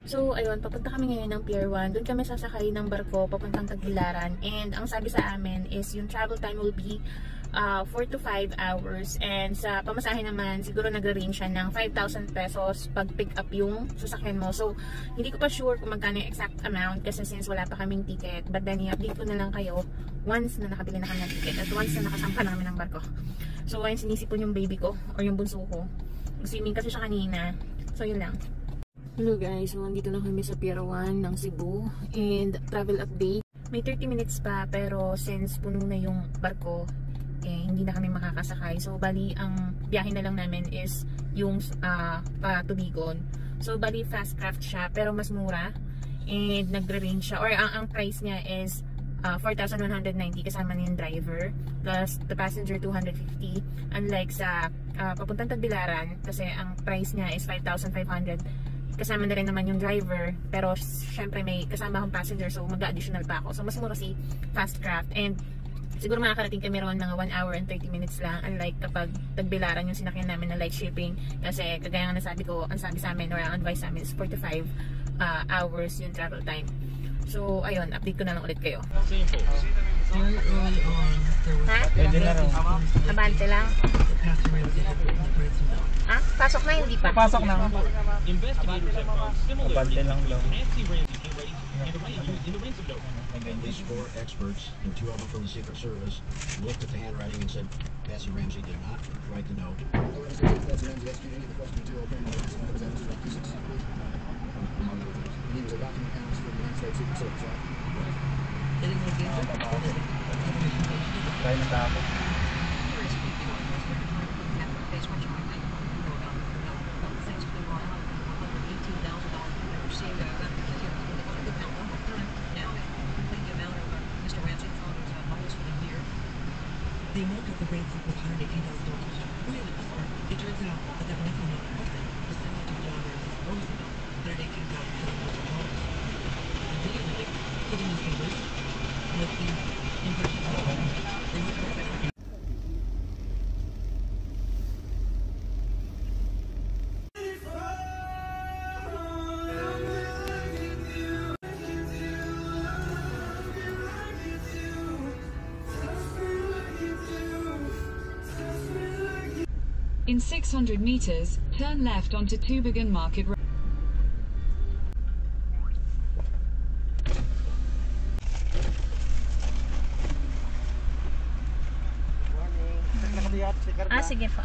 So, ayun, papunta kami ngayon ng Pier 1. Doon kami sasakay ng barko papuntang Tagbilaran. And ang sabi sa amin is yung travel time will be 4 to 5 hours. And sa pamasahe naman, siguro nagre-range siya ng 5,000 pesos pag pick up yung sasakyan mo. So, hindi ko pa sure kung magkano yung exact amount kasi since wala pa kaming ticket. But then, i-update ko na lang kayo once na nakabili na kami ng ticket at once na nakasampa na kami ng barko. So, ayun, sinisipon yung baby ko or yung bunso ko. Swimming kasi siya kanina. So, yun lang. Hello guys, so nandito na kami sa Pier 1 ng Cebu and travel update. May 30 minutes pa pero since puno na yung barko, hindi na kami makakasakay. So bali ang biyahe na lang namin is yung Tubigon. So bali fast craft siya pero mas mura and nagre-range siya or ang price niya is 4,190 kasama na yung driver plus the passenger 250, unlike sa papuntang Tagbilaran kasi ang price niya is 5,500 kasama na rin naman yung driver pero syempre may kasama akong passenger so mag-additional pa ako. So mas mura si Fast Craft and siguro makakarating kami roon mga 1 hour and 30 minutes lang, unlike kapag Tagbilaran yung sinakyan namin na light shipping kasi kagaya nga nasabi ko, ang sabi sa amin or ang advice sa amin is 4 to 5 hours yung travel time. So ayun, update ko na lang ulit kayo. Very early on, there was Pwede na rin. Abante lang. Pasok na hindi pa? Pasok na. Abante lang daw. These 4 experts, and 2 of them from the Secret Service, looked at the handwriting and said, Patsy Ramsey did not write the note. He was a document analyst for the United States Secret Service, right? Kaya natakot. The amount of the ransom was $118,000. It turns out that the ransom was nothing. The $72 bonus amount, $118,700. Immediately, putting these numbers with the impression of they were perfect. In 600 meters, turn left onto Tubigon Market Road. Sige po.